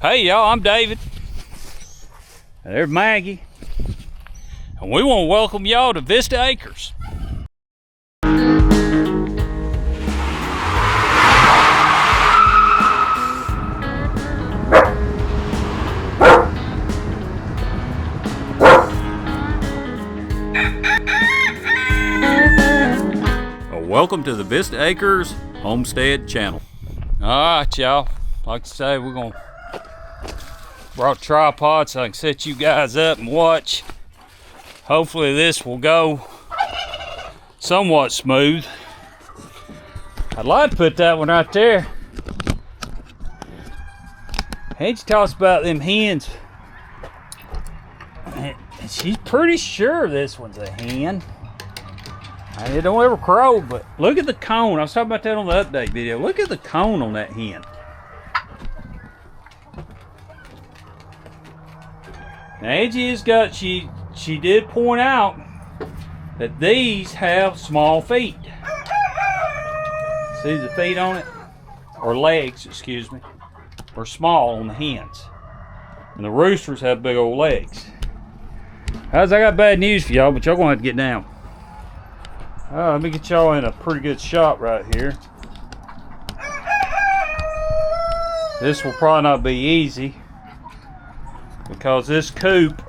Hey y'all, I'm David. And there's Maggie. And we want to welcome y'all to Vista Acres. Welcome to the Vista Acres Homestead Channel. Alright y'all, like I say, we're gonna brought a tripod so I can set you guys up and watch. Hopefully this will go somewhat smooth. I'd like to put that one right there. Angie talks about them hens. And she's pretty sure this one's a hen. And it don't ever crow, but look at the cone. I was talking about that on the update video. Look at the cone on that hen. Now Angie has got, she did point out that these have small feet. See the feet on it? Or legs, excuse me. Are small on the hens. And the roosters have big old legs. I got bad news for y'all, but y'all gonna have to get down. Let me get y'all in a pretty good shot right here. This will probably not be easy, because this coop,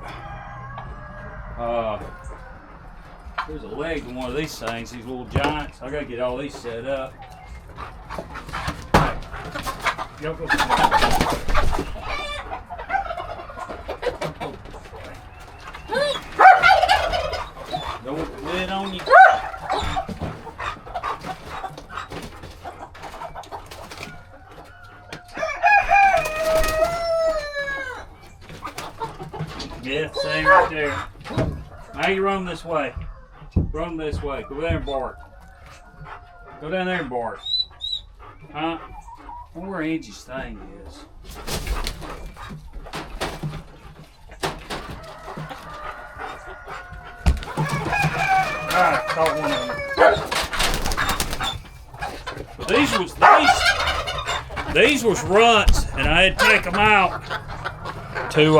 there's a leg to one of these things, these little giants. I gotta get all these set up. Y'all go. Don't want the lid on you. Yeah, same right there. Now you run this way. Run this way. Go there and bark. Go down there and bark. Huh? I wonder where Angie's thing is. Alright, caught one of them. But these was runts, and I had to take them out to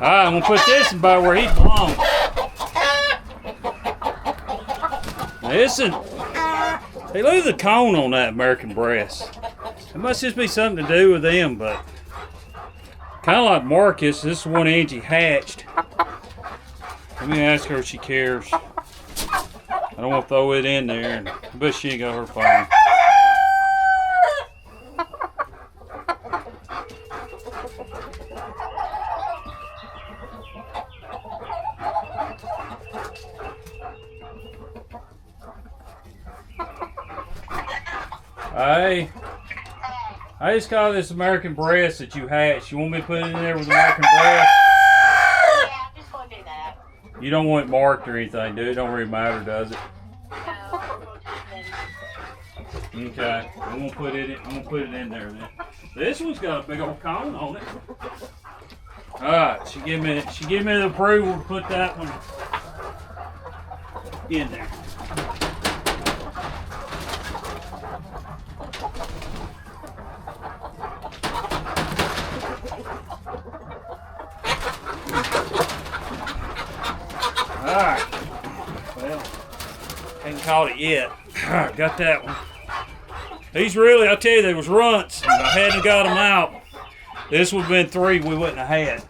I'm gonna put this about where he belongs. Listen, hey, look at the cone on that American breast. It must just be something to do with them, but kind of like Marcus, this is one Angie hatched. Let me ask her if she cares. I don't want to throw it in there, and I bet she ain't got her phone. Hey, I just got this American breast that you hatched. You want me to put it in there with American breast? Yeah, I'm just going to do that. You don't want it marked or anything, do it? Don't really matter, does it? No. Okay, I'm gonna put it in there then. This one's got a big old cone on it. All right, she give me the approval to put that one in there. Alright, well, ain't caught it yet. Alright, got that one. These really, I tell you, they was runts. If I hadn't got them out, this would have been 3 we wouldn't have had.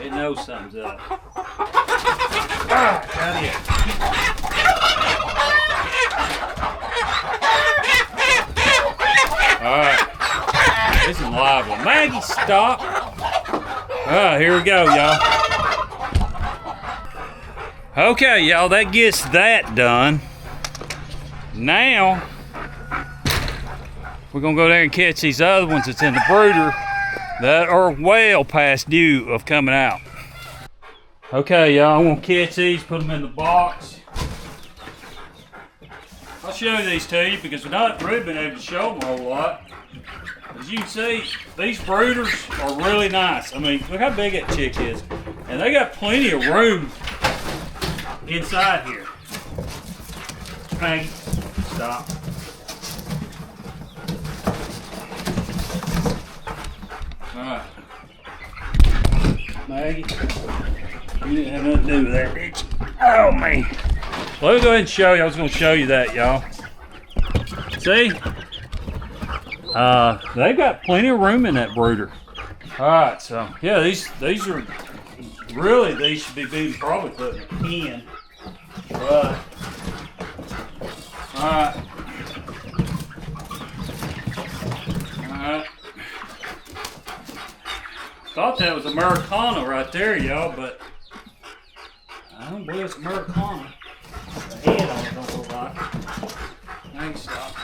It knows something's up. Ah, got it. Alright. This is lively. Maggie, stop. Alright, here we go, y'all. Okay, y'all, that gets that done. Now, we're gonna go there and catch these other ones that's in the brooder that are well past due of coming out. Okay, y'all, I'm gonna catch these, put them in the box. I'll show these to you because we've not really been able to show them a whole lot. As you can see, these brooders are really nice. I mean, look how big that chick is. And they got plenty of room inside here. Maggie, stop. Alright. Maggie, you didn't have nothing to do with that, did you? Oh, man. Let me go ahead and show you. I was going to show you that, y'all. See? They've got plenty of room in that brooder. Alright, so, yeah, these are, really, these should be probably put in a pen. But, alright. Alright. Thought that was Americana right there, y'all, but I don't believe it's Americana. The head on it don't look like it. Thanks, stop.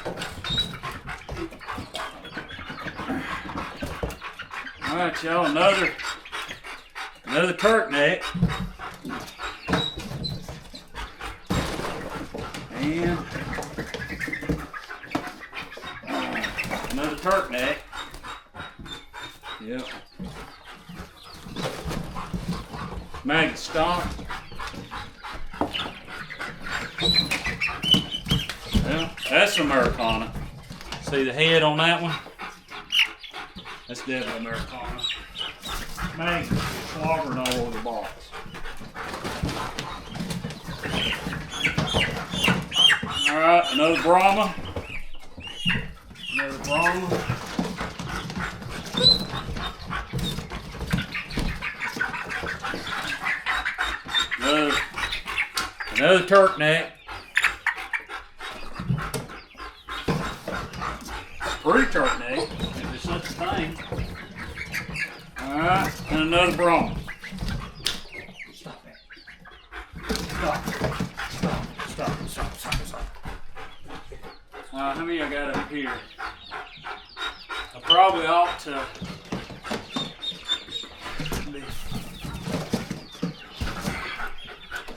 Alright, y'all, another Turk neck. And another Turk neck. Yep. Maggie, stop. Well, that's Americana. See the head on that one? That's definitely Americana. Maggie, slobbering all over the box. Alright, another Brahma. Another Brahma. Another Turk neck. Pretty Turk neck, if there's such a thing. Alright, and another Brahma. Stop it. Stop. How many I got up here? I probably ought to.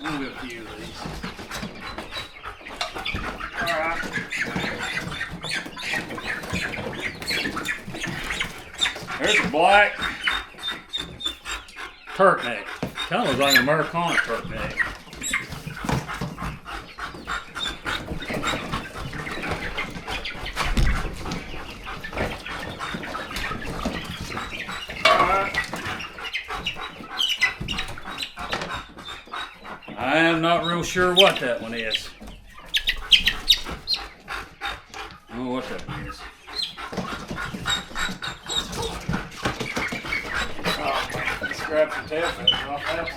I'm gonna do a few of these. Alright. There's a black Turk neck. Kind of looks like an Americana Turk neck. I am not real sure what that one is. I don't know what that one is. Oh, let's grab some tail feathers off that one.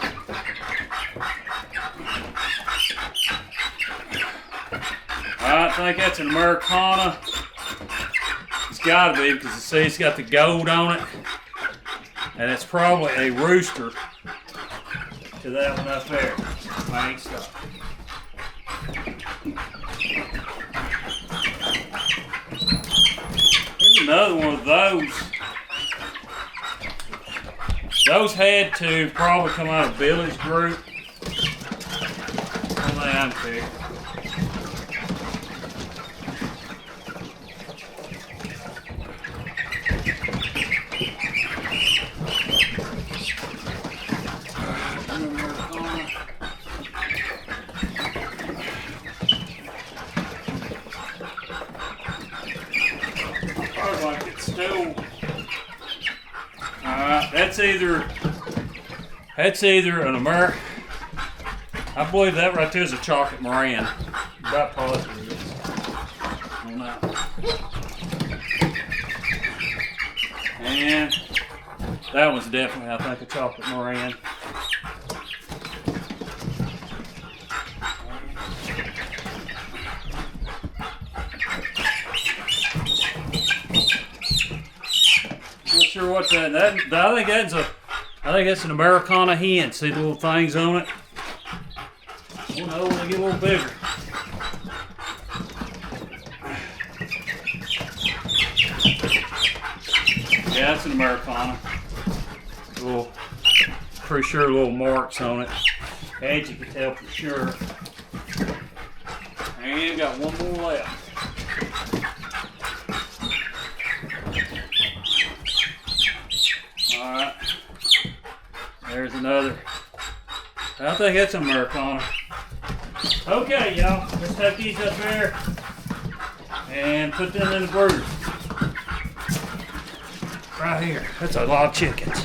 I think that's an Americana. It's got to be because you see it's got the gold on it. And it's probably a rooster to that one up there. Thanks. There's another one of those. Those had to probably come out of Village Group. Only I'm picked. That's either an American. I believe that right there is a chocolate Moran. About positive it is. On that. And That one's definitely, I think, a chocolate meringue. Not sure what that I think that's an Americana hen. See the little things on it? We'll know when they get a little bigger. Yeah, that's an Americana. Pretty sure little marks on it. And you can tell for sure. And got one more left. Alright. There's another. I think that's an Americana. Okay, y'all. Let's tuck these up there and put them in the brooder. Right here. That's a lot of chickens.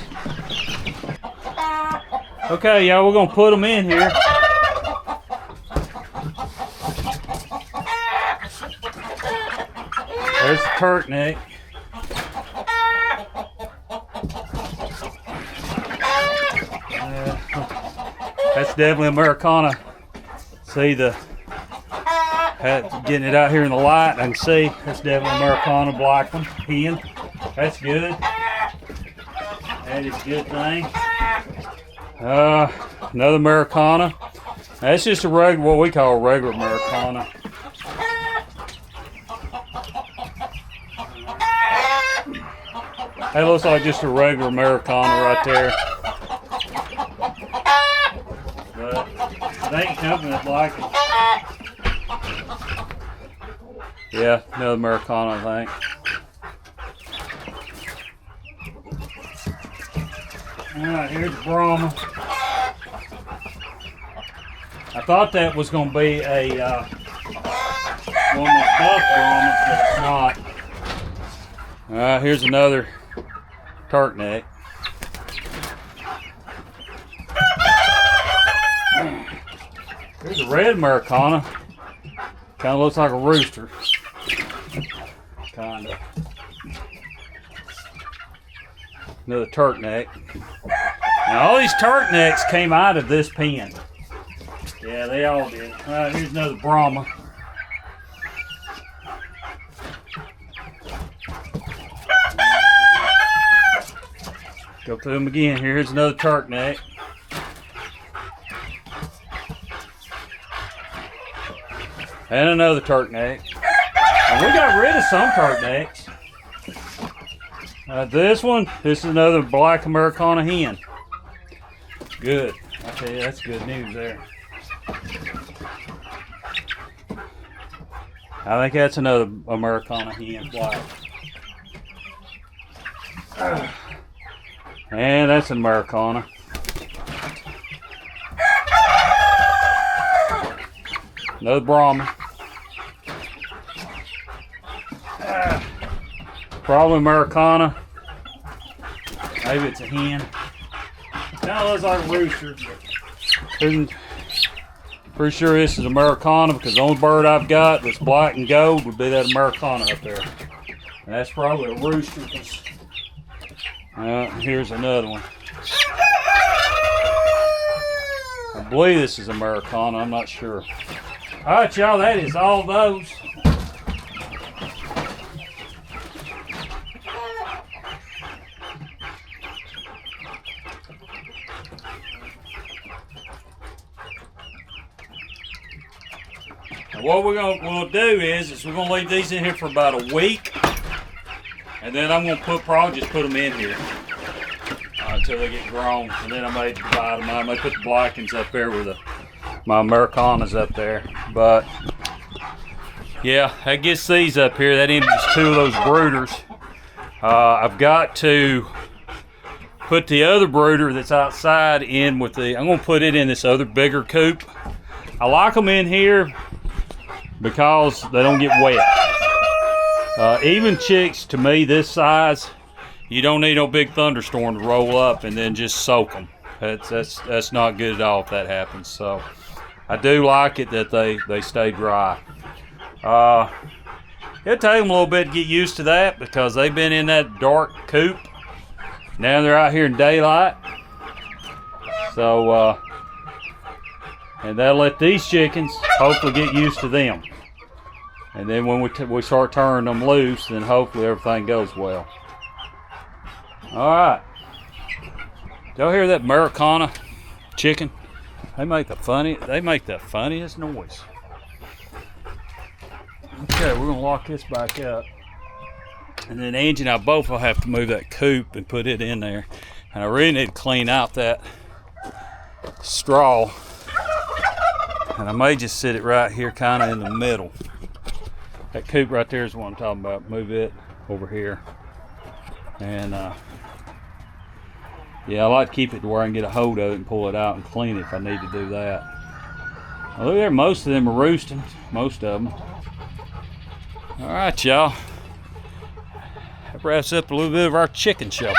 Okay, y'all, we're gonna put them in here. There's the turkey. That's definitely Americana. See getting it out here in the light, I can see that's definitely Americana black one, hen. That's good. That is a good thing. Another Americana. That's just a regular, what we call a regular Americana. That looks like just a regular Americana right there. But they ain't something that's like it. Yeah, another Americana, I think. Alright, here's the Brahma. I thought that was going to be a one of my buck Brahmas, but it's not. Alright, here's another turkey. Here's a red Americana. Kind of looks like a rooster. Kind of. Another turkey. Now all these turtlenecks came out of this pen. Yeah, they all did. Alright, here's another Brahma. Go through them again. Here's another turtleneck. And another turtleneck. And we got rid of some turtlenecks. This is another black Americana hen. Good. I tell you, that's good news there. I think that's another Americana hen black. And that's an Americana. Another Brahma. Probably Americana. Maybe it's a hen. Kind of looks like a rooster. Pretty sure this is Americana because the only bird I've got that's black and gold would be that Americana up there. And that's probably a rooster. Here's another one. I believe this is Americana. I'm not sure. All right, y'all. That is all those. What we'll do is we're gonna leave these in here for about a week, and then I'm gonna probably just put them in here until they get grown, and then I may divide them. I may put the blackens up there with my Americanas up there. But yeah, that gets these up here. That empties 2 of those brooders. I've got to put the other brooder that's outside in with I'm gonna put it in this other bigger coop. I like them in here because they don't get wet. Even chicks, to me, this size, you don't need no big thunderstorm to roll up and then just soak them. That's not good at all if that happens. So I do like it that they stay dry. It'll take them a little bit to get used to that because they've been in that dark coop Now they're out here in daylight. So, and that'll let these chickens hopefully get used to them. And then when we start turning them loose, then hopefully everything goes well. All right. Y'all hear that Americana chicken? They make the funniest noise. Okay, we're gonna lock this back up. And then Angie and I both will have to move that coop and put it in there. And I really need to clean out that straw. And I may just sit it right here kind of in the middle. That coop right there is what I'm talking about. Move it over here. And yeah, I like to keep it to where I can get a hold of it and pull it out and clean it if I need to do that. Well, look there, most of them are roosting. Most of them. All right, y'all. That wraps up a little bit of our chicken shuffle.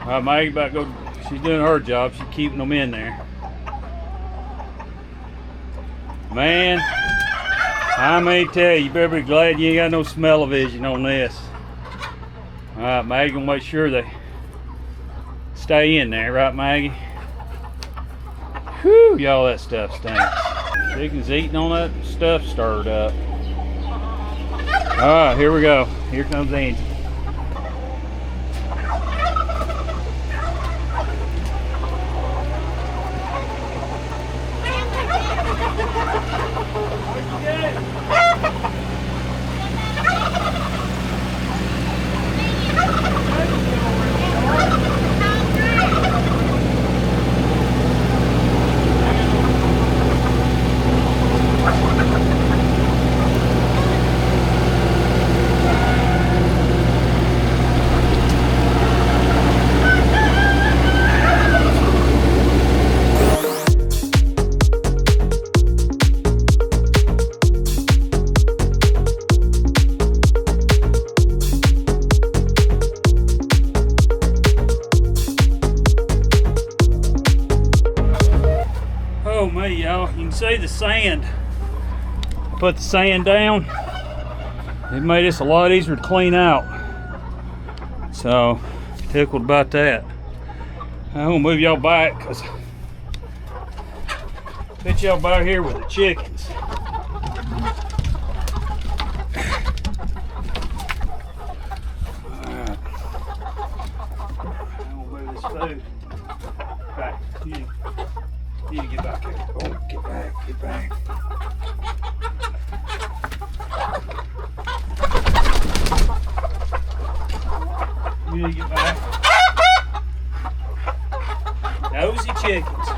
All right, Maggie about to go. She's doing her job. She's keeping them in there. Man, I may tell you, you better be glad you ain't got no smell-o-vision on this. All right, Maggie, gonna make sure they stay in there, right, Maggie? Whew, y'all, that stuff stinks. Chicken's eating on that stuff stirred up. All right, here we go. Here comes Angie. Oh me, y'all, you can see the sand. I put the sand down. It made this a lot easier to clean out. So, tickled about that. I'm gonna move y'all back because put y'all back here with the chickens. Alright. I'm gonna move this food back. You need to get back here. Oh, get back, get back. You need to get back. Nosy chickens.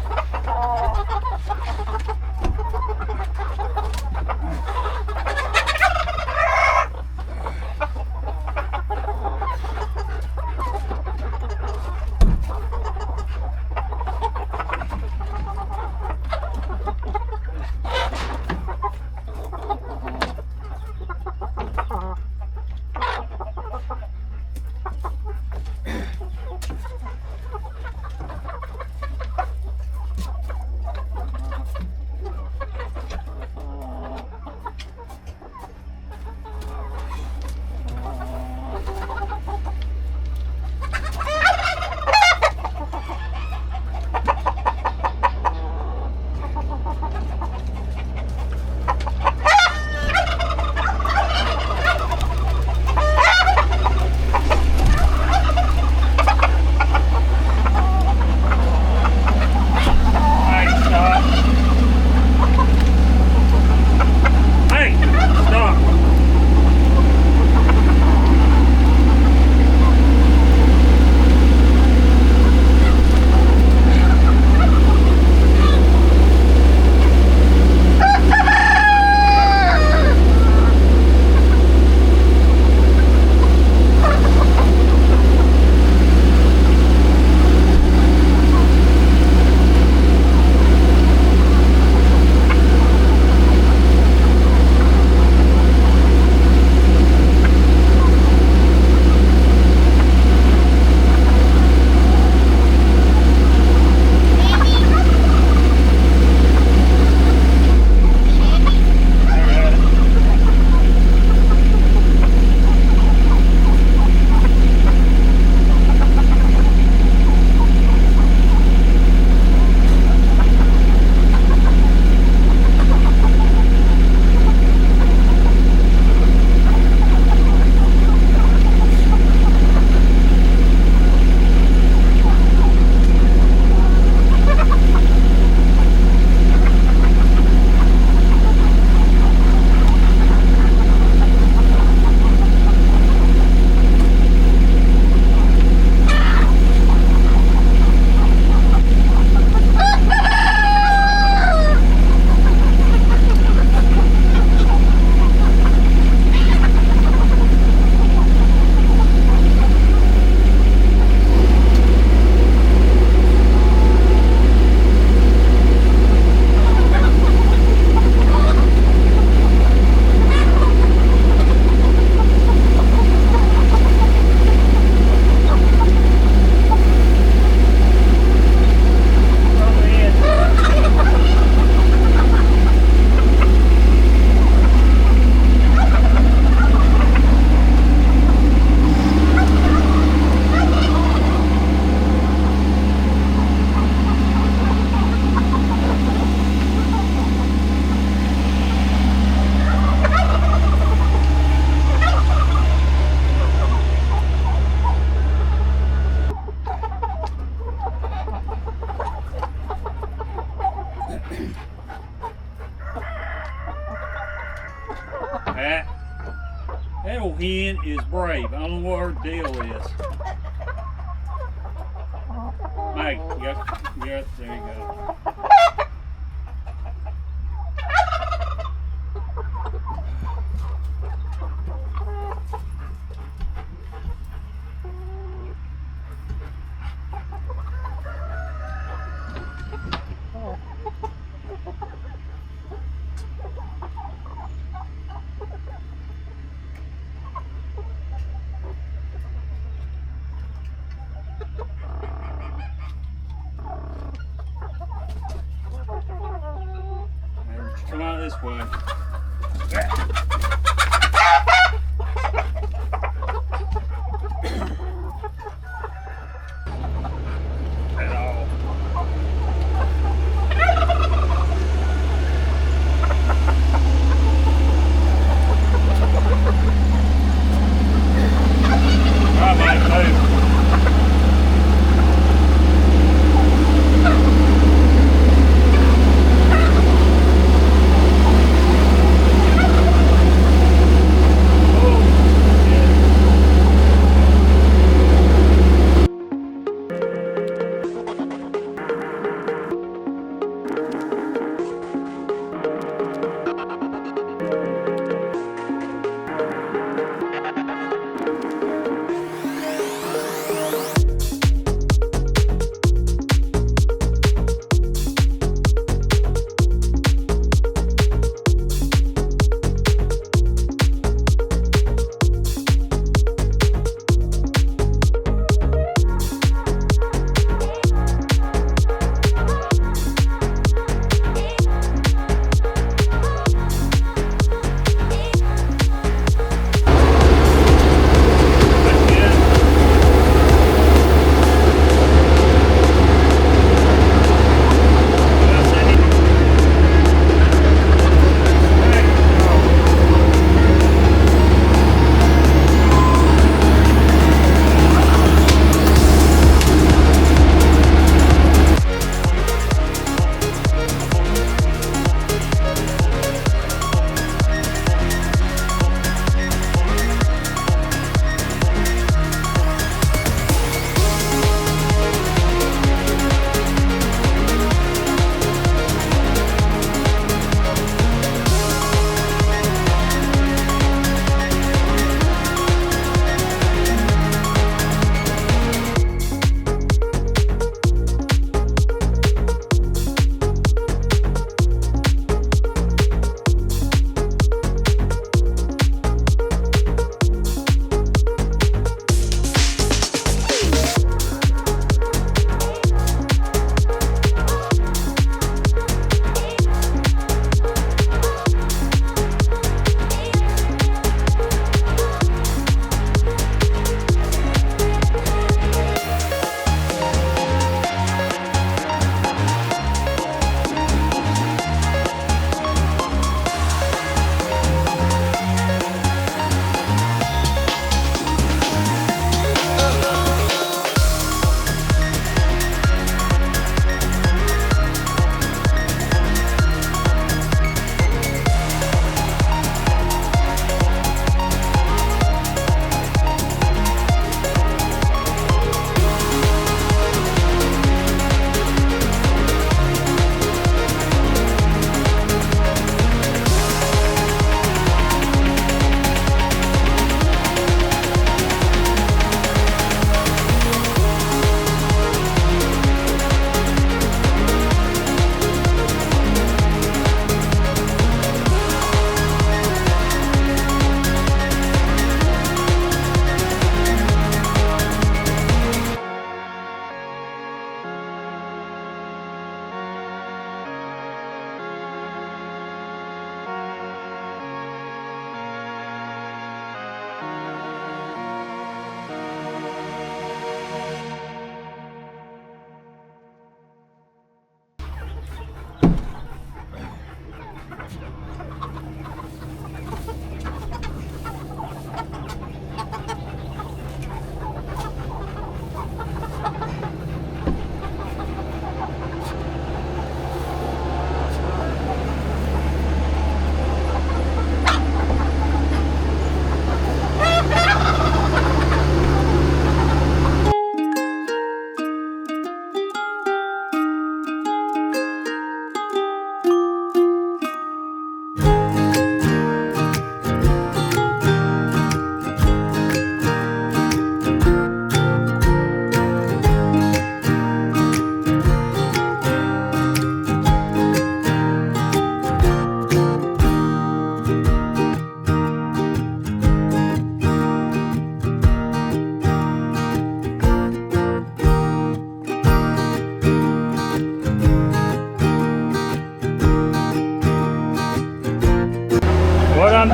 hen is brave. I don't know what her deal is. Meg, yep, there you go. Come out this way. At all. I might move.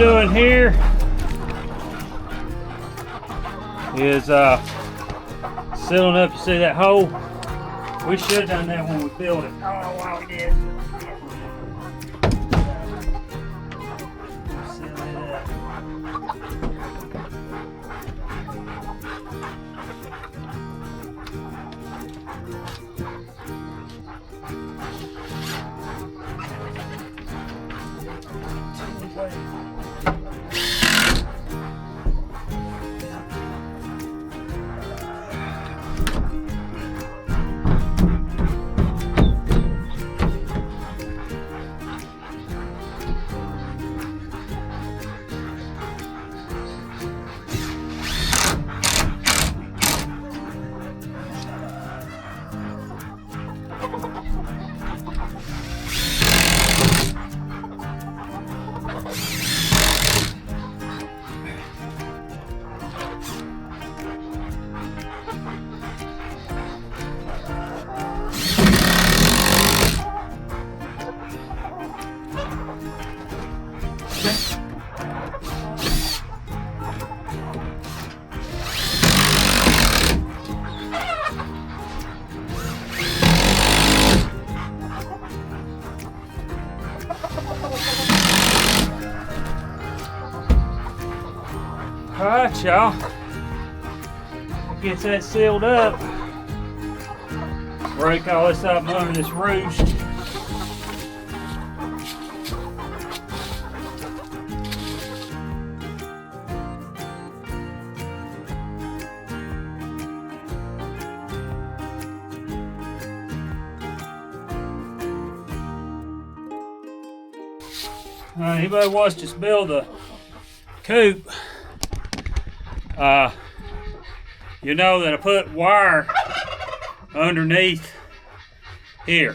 doing here is sealing up. You see that hole? We should have done that when we built it. I don't know why we did. Seal it up. All right, y'all. Gets that sealed up. Break all this up under this roost. Anybody watched us build a coop, you know that I put wire underneath here.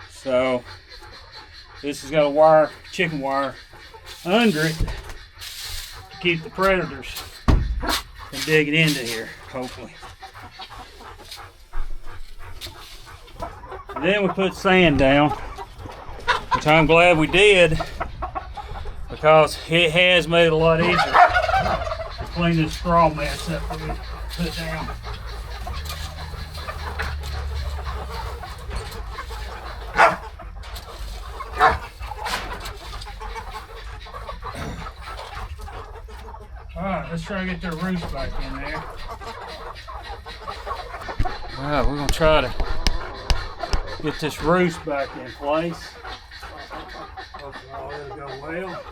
So this has got a wire, chicken wire, under it to keep the predators from digging into here, hopefully. And then we put sand down, which I'm glad we did, because it has made it a lot easier to clean this straw mess up that we put down. Alright, let's try to get their roost back in there. Alright, we're going to try to get this roost back in place. Hopefully all it'll go well.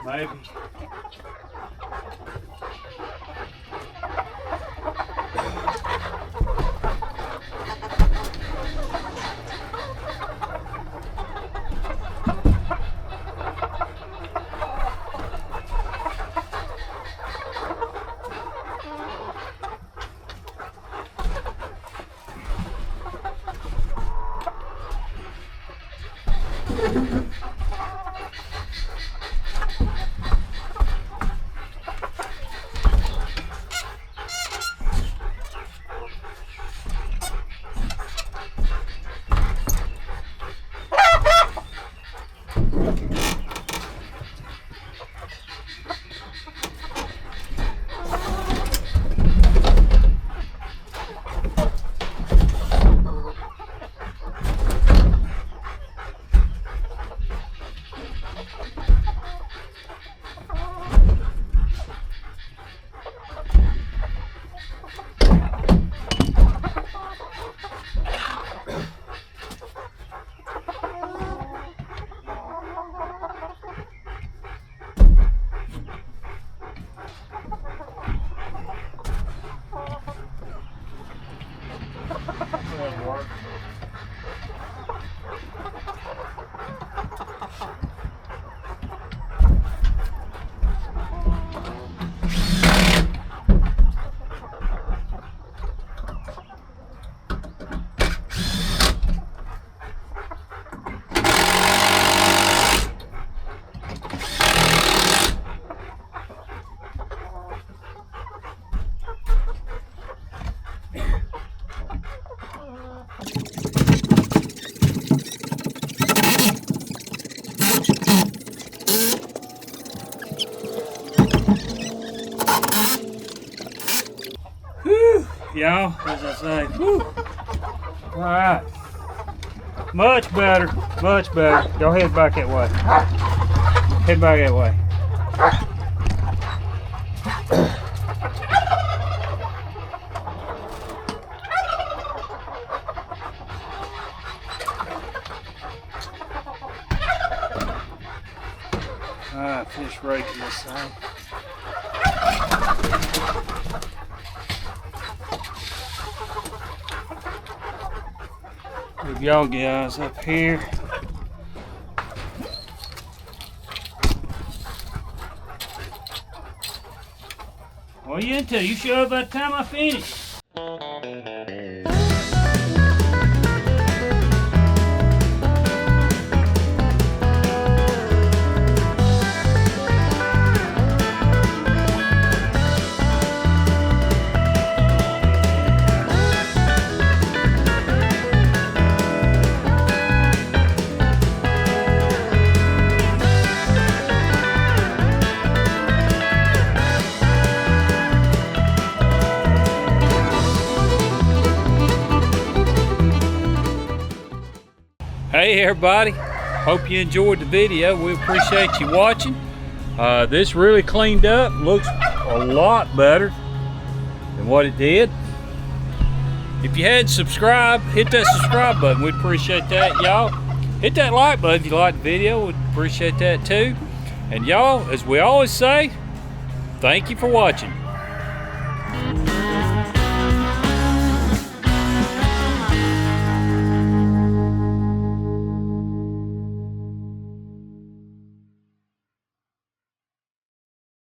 Maybe. y'all, as I say. Whew. All right. Much better, much better. Go head back that way. Head back that way. Alright, finish raking this thing. Move y'all guys up here. What are you into? You show up by the time I finish. Hey everybody, hope you enjoyed the video. We appreciate you watching. This really cleaned up, looks a lot better than what it did. If you hadn't subscribed, hit that subscribe button. We'd appreciate that, y'all. Hit that like button if you like the video. We'd appreciate that too. And y'all, as we always say, thank you for watching.